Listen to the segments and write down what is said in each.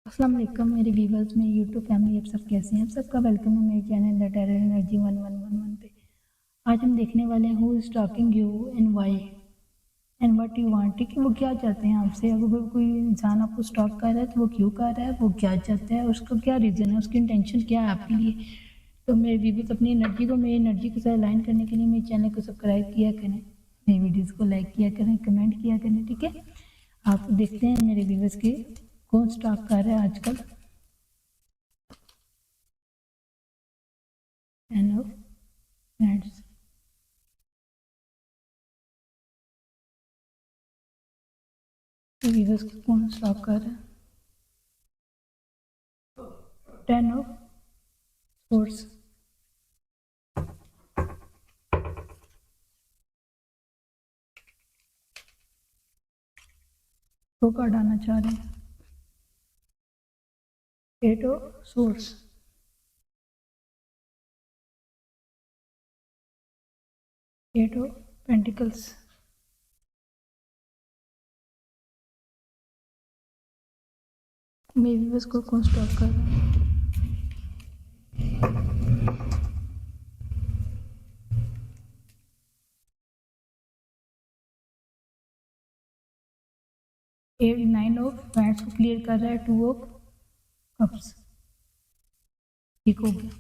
अस्सलाम वालेकुम मेरे व्यूवर्स में यूट्यूब फैमिली, आप सब कैसे हैं? आप सबका वेलकम है मेरे चैनल द टेरर एनर्जी 1111 पे। आज हम देखने वाले हैं who is talking you and why and what you want. ठीक है, वो क्या चाहते हैं आपसे। अगर कोई इंसान आपको स्टॉक कर रहा है तो वो क्यों कर रहा है, वो क्या चाहता है, उसका क्या रीज़न है, उसकी इंटेंशन क्या है आपके लिए। तो मेरे व्यूवर्स अपनी एनर्जी को मेरी एनर्जी के साथ अलाइन करने के लिए मेरे चैनल को सब्सक्राइब किया करें, मेरी वीडियोज़ को लाइक किया करें, कमेंट किया करें। ठीक है, आप देखते हैं मेरे व्यूवर्स के कौन स्टॉक कर रहा है आजकल। एंड फ्रेंड्स, तो व्यूवर्स को कौन स्टॉक कर रहा है। 10 ऑफ सोर्स, वो कार्ड आना चाह रहे हैं। 8 of source, 8 of pentacles, may viewers को कौन स्टॉक कर रहा है। 9 ऑफ पैंट्स को क्लियर कर रहा है। 2 ऑफ कप्स, ठीक हो गया।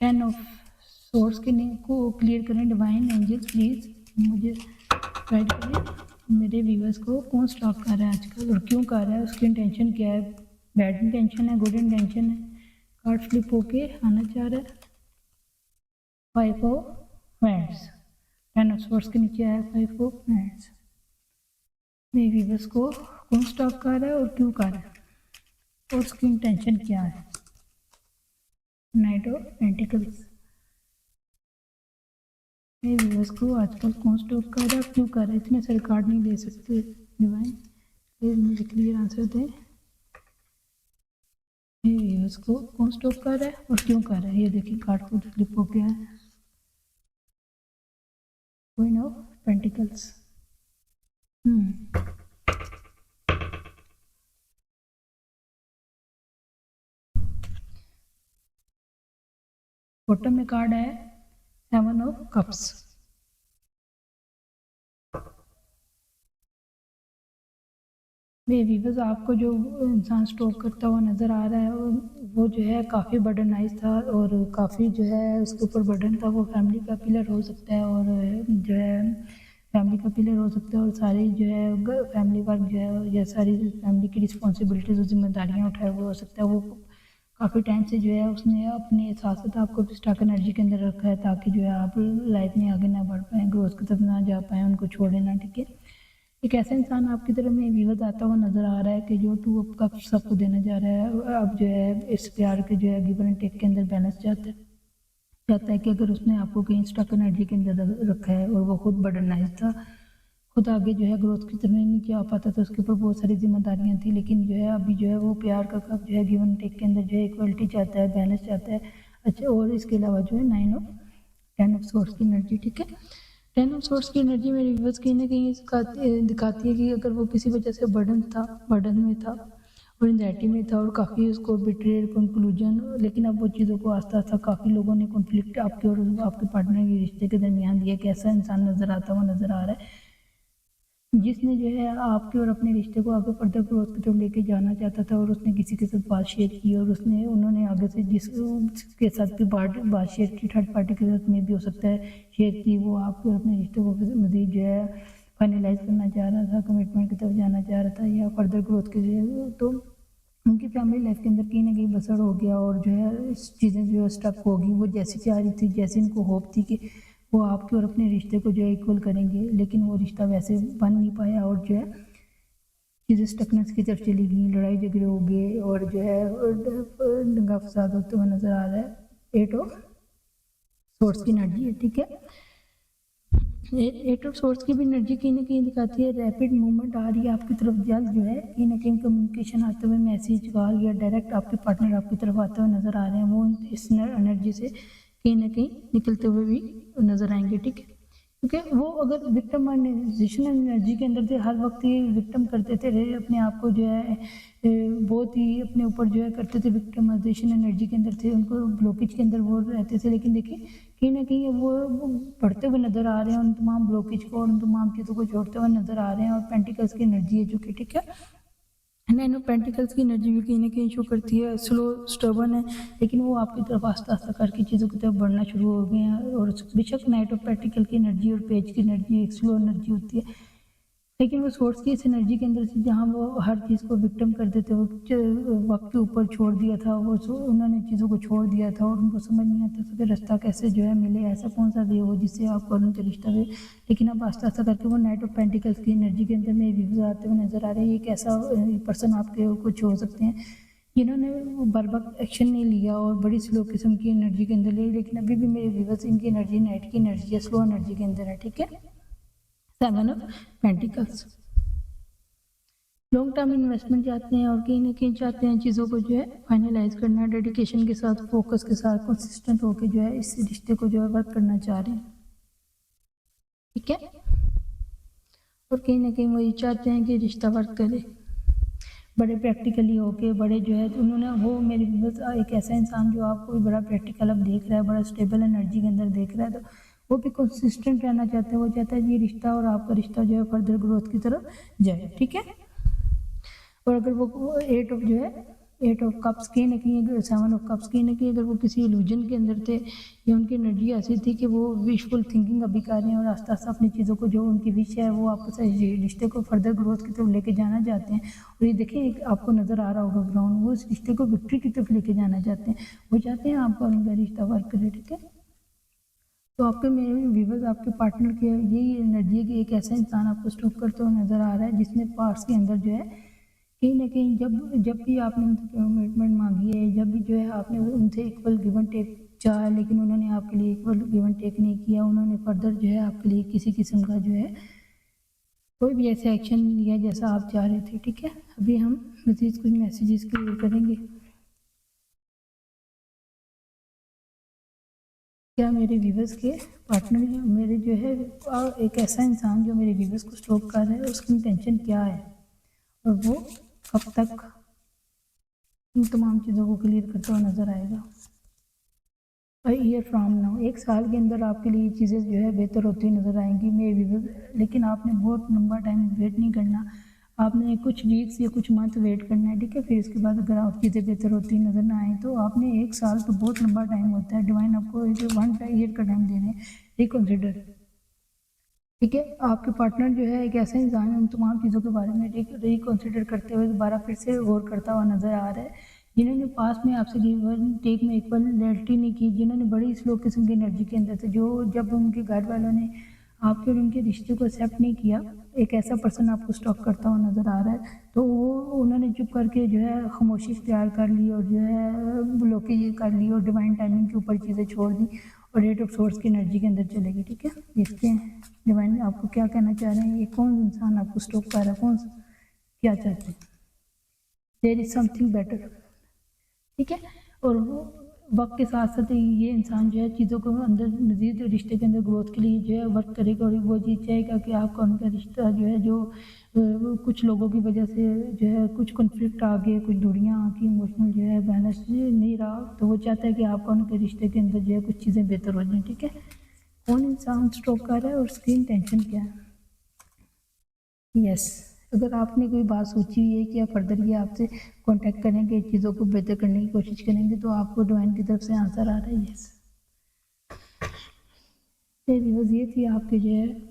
10 ऑफ सोर्स के नेम को क्लियर करें। डिवाइन एंजल्स प्लीज मुझे गाइड करें, मेरे व्यूवर्स को कौन स्टॉक कर रहा है आजकल और क्यों कर रहा है, उसकी इंटेंशन क्या है, बैड इंटेंशन है, गुड इंटेंशन है। कार्ड फ्लिप होके आना चाह रहा है। 5 ऑफ हैंड्स, 10 ऑफ सोर्स के नीचे आया 5 ऑफ हैंड्स। मेरे व्यूवर्स को कौन स्टॉक कर रहा है और क्यों कर रहा है और उसकी इंटेंशन क्या है। नाइट ऑफ पेंटिकल्स, मेरे व्यूवर्स को आजकल कौन स्टॉक कर रहा है, क्यों कर रहा है। इतने सारे कार्ड नहीं दे सकते डिवाइन, प्लीज मुझे क्लियर आंसर दें। मेरे व्यूवर्स को कौन स्टॉक कर रहा है और क्यों कर रहा है। ये देखिए कार्ड खुद फ्लिप हो गया है। क्वीन ऑफ पेंटिकल्स, बॉटम में कार्ड है 7 ऑफ कप्स। मेरे व्यूवर्स, आपको जो इंसान स्टॉक करता हुआ नज़र आ रहा है वो जो है काफ़ी बर्डनाइज था और काफ़ी जो है उसके ऊपर बर्डन था। वो फैमिली का पिलर हो सकता है और जो है फैमिली का पिलर हो सकता है और सारी जो है फैमिली वर्क जो है या सारी फैमिली की रिस्पॉन्सिबिलिटीज और जिम्मेदारियाँ उठाए हुए हो सकता है। वो काफ़ी टाइम से जो है उसने अपने साथ साथ आपको स्टॉक एनर्जी के अंदर रखा है ताकि जो है आप लाइफ में आगे ना बढ़ पाएँ, ग्रोथ की तरफ ना जा पाएँ, उनको छोड़े ना। ठीक है, एक ऐसा इंसान आपकी तरफ में व्यूवर्स आता हुआ नजर आ रहा है कि जो 2 ऑफ कप सबको देना जा रहा है। अब जो है इस प्यार के जो है गिवन एंड टेक के अंदर बैलेंस चाहता है कि अगर उसने आपको कहीं स्टॉक एनर्जी के अंदर रखा है और वो खुद बर्डनाइज था, खुद आगे जो है ग्रोथ की तरफ नहीं जा पाता था, उसके ऊपर बहुत सारी जिम्मेदारियां थी, लेकिन जो है अभी जो है वो प्यार का कप जो है गिवन टेक के अंदर जो है इक्वलिटी चाहता है, बैलेंस चाहता है। अच्छा, और इसके अलावा जो है 9 ऑफ 10 ऑफ सोर्स की एनर्जी। ठीक है, 10 ऑफ सोर्स की एनर्जी मेरे व्यूवर्स कहीं ना कहीं दिखाती है कि अगर वो किसी वजह से बर्डन में था और एंजाइटी में था और काफ़ी उसको बिट्रेयल कंक्लूजन, लेकिन अब वो चीज़ों को आस्ता आस्ता काफ़ी लोगों ने कॉन्फ्लिक्ट आपके और आपके पार्टनर के रिश्ते के दरमियान दिया कि ऐसा इंसान नज़र आता हुआ नज़र आ रहा है जिसने जो है आपके और अपने रिश्ते को आगे फर्दर ग्रोथ की तरफ लेके जाना चाहता था और उसने किसी के साथ बात शेयर की और उन्होंने आगे से जिसके साथ भी बात शेयर की, थर्ड पार्टी के साथ में भी हो सकता है शेयर की, वो आपके और अपने रिश्ते को मजीद जो है फाइनलाइज करना चाह रहा था, कमिटमेंट की तरफ जाना चाह रहा था या फर्दर ग्रोथ के लिए। तो उनकी फैमिली लाइफ के अंदर कहीं ना कहीं बसड़ हो गया और जो है इस चीज़ें जो है स्टक होगी। वो जैसी चाह रही थी, जैसे इनको होप थी कि वो आपके और अपने रिश्ते को जो है इक्वल करेंगे, लेकिन वो रिश्ता वैसे बन नहीं पाया और जो है चीज़ें स्टकनेस की तरफ चली गई, लड़ाई झगड़े हो गए और जो है दंगा फसाद होते हुए नजर आ रहा है। 8 ऑफ सोर्स की एनर्जी है। ठीक है, 8 ऑफ सोर्स की भी एनर्जी कहीं ना कहीं दिखाती है रैपिड मूवमेंट आ रही है आपकी तरफ, जल्द जो है कहीं ना कहीं कम्युनिकेशन आते हुए, मैसेज कॉल या डायरेक्ट आपके पार्टनर आपकी तरफ आते हुए नजर आ रहे हैं। वो इस एनर्जी से कहीं ना कहीं निकलते हुए भी नजर आएंगे। ठीक है, क्योंकि वो अगर विक्टिमाइजेशन एनर्जी के अंदर थे, हर वक्त ये विक्टिम करते थे, अपने आप को जो है बहुत ही अपने ऊपर जो है करते थे, विक्टिमाइजेशन एनर्जी के अंदर थे, उनको ब्लॉकेज के अंदर वो रहते थे। लेकिन देखिए कहीं ना कहीं वो बढ़ते हुए नजर आ रहे हैं, उन तमाम ब्लॉकेज को और उन तमाम चीज़ों को छोड़ते हुए नजर आ रहे हैं। और पेंटिकल्स की एनर्जी है जो कि ठीक है, नैनो पेंटिकल्स की एनर्जी भी कहीं ना कहीं शो करती है, स्लो स्टर्बन है, लेकिन वो आपकी तरफ आस्ता आस्ता करके चीज़ों की तरफ बढ़ना शुरू हो गए हैं। और बेशक नाइट्रो पेंटिकल की एनर्जी और पेज की एनर्जी एक स्लो एनर्जी होती है, लेकिन वो सोर्स की इस एनर्जी के अंदर से जहाँ वो हर चीज़ को विक्टिम कर देते, वो वक्त के ऊपर छोड़ दिया था, वो उन्होंने चीज़ों को छोड़ दिया था और उनको समझ नहीं आता था कि रास्ता कैसे जो है मिले, ऐसा कौन सा वे हो जिससे आपको उनके रिश्ता वे। लेकिन अब आस्ता आस्ता करके वो नाइट ऑफ पेंटिकल्स की एनर्जी के अंदर में व्यूज आते हुए नजर आ रहे हैं। एक ऐसा पर्सन आपके कुछ हो सकते हैं जिन्होंने बर्बाद एक्शन नहीं लिया और बड़ी स्लो किस्म की एनर्जी के अंदर ली, लेकिन अभी भी मेरे व्यूवर्स इनकी एनर्जी नाइट की एनर्जी है, स्लो एनर्जी के अंदर है। ठीक है, 7 of pentacles long term investment चाहते हैं और कहीं ना कहीं चाहते हैं चीज़ों को जो है फाइनलाइज करना, डेडिकेशन के साथ, फोकस के साथ, कंसिस्टेंट होकर जो है इस रिश्ते को जो है वर्क करना चाह रहे हैं। ठीक है, और कहीं ना कहीं वो ये चाहते हैं कि रिश्ता वर्क करे, बड़े प्रैक्टिकली होके, बड़े जो है उन्होंने वो मेरे बस एक ऐसा इंसान जो आपको बड़ा प्रैक्टिकल अब देख रहा है, बड़ा स्टेबल एनर्जी के अंदर देख रहा है, तो वो भी कंसिस्टेंट रहना चाहते हैं। वो चाहता है ये रिश्ता और आपका रिश्ता जो है फर्दर ग्रोथ की तरफ जाए। ठीक है, और अगर वो 8 ऑफ जो है 8 ऑफ कप्स कहीं ना कहीं, अगर 7 ऑफ कप्स कहीं ना कहीं अगर वो किसी इल्यूजन के अंदर थे, या उनकी एनर्जी ऐसी थी कि वो विशफुल थिंकिंग अभी कर रहे हैं और आस्ता आस्ता अपनी चीज़ों को, जो उनकी विश है वो आपको रिश्ते को फर्दर ग्रोथ की तरफ लेके जाना चाहते हैं। और ये देखिए एक आपको नज़र आ रहा होगा ग्राउंड, वो इस रिश्ते को विक्ट्री की तरफ लेके जाना चाहते हैं, वो चाहते हैं आपका उनका रिश्ता वर्क करे। ठीक है, तो आपके मेरे व्यूवर्स, आपके पार्टनर के यही एनर्जी है कि एक ऐसा इंसान आपको स्टॉक करते हुए नजर आ रहा है जिसने पार्ट्स के अंदर जो है कहीं ना कहीं जब भी आपने उनसे कमिटमेंट मांगी है, जब भी जो है आपने उनसे इक्वल गिव एंड टेक चाहा, लेकिन उन्होंने आपके लिए इक्वल गिव एंड टेक नहीं किया, उन्होंने फर्दर जो है आपके लिए किसी किस्म का जो है कोई भी ऐसा एक्शन नहीं लिया जैसा आप चाह रहे थे। ठीक है, अभी हम मज़ीद कुछ मैसेजेस क्लियर करेंगे। क्या मेरे व्यूवर्स के पार्टनर मेरे जो है एक ऐसा इंसान जो मेरे व्यूवर्स को स्टॉक कर रहा है, उसकी इंटेंशन क्या है और वो कब तक इन तमाम चीज़ों को क्लियर करता हुआ नजर आएगा। ईयर फ्रॉम नाउ, एक साल के अंदर आपके लिए चीज़ें जो है बेहतर होती नज़र आएंगी मे भी, लेकिन आपने बहुत लंबा टाइम वेट नहीं करना, आपने कुछ वीक्स या कुछ मंथ वेट करना है। ठीक है, फिर उसके बाद अगर आप चीज़ें बेहतर होती नज़र ना आए तो आपने एक साल तो बहुत लंबा टाइम होता है, डिवाइन आपको 1 ईयर का टाइम दे रहे हैं, रिकन्सिडर। ठीक है, आपके पार्टनर जो है एक ऐसा इंसान है उन तमाम चीज़ों के बारे में रिकन्सिडर करते हुए दोबारा फिर से गौर करता हुआ नजर आ रहा है। जिन्होंने पास में आपसे गिव एंड टेक में इक्वल लॉयल्टी नहीं की, जिन्होंने बड़ी स्लो किस्म की एनर्जी के अंदर थे, जो जब उनके घर वालों ने आपके और उनके रिश्ते को एक्सेप्ट नहीं किया, एक ऐसा पर्सन आपको स्टॉक करता हुआ नजर आ रहा है। तो वो उन्होंने चुप करके जो है खामोशी इख्तियार कर ली और जो है ब्लॉकेज कर ली और डिवाइन टाइमिंग के ऊपर चीज़ें छोड़ दी और रेट ऑफ सोर्स की एनर्जी के अंदर चलेगी। ठीक है, देखते हैं डिवाइन आपको क्या कहना चाह रहे हैं, ये कौन इंसान आपको स्टॉक कर रहा है, कौन क्या चाहते हैं। There is something better. ठीक है, और वो वक्त के साथ साथ ये इंसान जो है चीज़ों को अंदर मजीद रिश्ते के अंदर ग्रोथ के लिए जो है वर्क करेगा और वो चीज़ चाहेगा कि आपका उनका रिश्ता जो है जो कुछ लोगों की वजह से जो है कुछ कॉन्फ्लिक्ट आ गए, कुछ दूरियाँ आ गई, इमोशनल जो है बैलेंस नहीं रहा, तो वो चाहता है कि आपका उनके रिश्ते के अंदर जो है कुछ चीज़ें बेहतर हो जाएँ। ठीक है, कौन इंसान स्ट्रोक कर रहा है और उसकी इंटेंशन क्या है। यस, अगर आपने कोई बात सोची हुई है कि आप फर्दर ये आपसे कांटेक्ट करेंगे, चीज़ों को बेहतर करने की कोशिश करेंगे, तो आपको डिवाइन की तरफ से आंसर आ रहा है यस। ये थी आपके जो है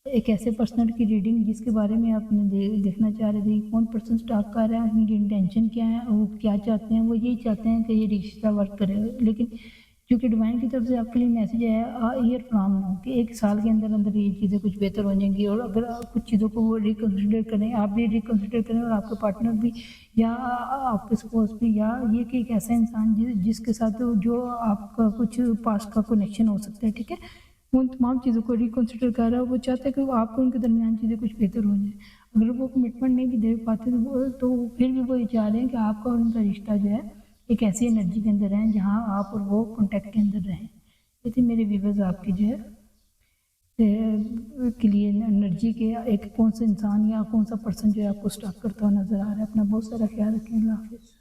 एक ऐसे पर्सनल की रीडिंग जिसके बारे में आपने देखना चाह रहे थे कौन पर्सन स्टॉक कर रहा है, उनकी इंटेंशन क्या है, वो क्या चाहते हैं। वो यही चाहते हैं कि ये रिश्ता वर्क करे, लेकिन क्योंकि डिवाइन की तरफ से आपके लिए मैसेज आया ईयर फ्रॉम नाउ कि एक साल के अंदर अंदर ये चीज़ें कुछ बेहतर हो जाएंगी, और अगर कुछ चीज़ों को वो रिकन्सिडर करें, आप भी रिकन्सिडर करें और आपके पार्टनर भी, या आपके स्पोर्स भी, या ये कि एक ऐसा इंसान जिसके साथ जो आपका कुछ पास्ट का कनेक्शन हो सकता है। ठीक है, उन तमाम चीज़ों को रिकन्सिडर कर रहा है, वो चाहता है कि वो आपको उनके दरमियान चीज़ें कुछ बेहतर हो जाए। अगर वो कमिटमेंट नहीं भी दे पाते तो फिर भी वो ये चाह रहे हैं कि आपका और उनका रिश्ता जो है एक ऐसी एनर्जी के अंदर रहें जहाँ आप और वो कॉन्टैक्ट के अंदर रहें। ये थी मेरे व्यूवर्स आपकी जो है के लिए एनर्जी के एक कौन सा इंसान या कौन सा पर्सन जो है आपको स्टॉक करता हुआ नज़र आ रहा है। अपना बहुत सारा ख्याल रखें। अल्लाह हाफ़िज़।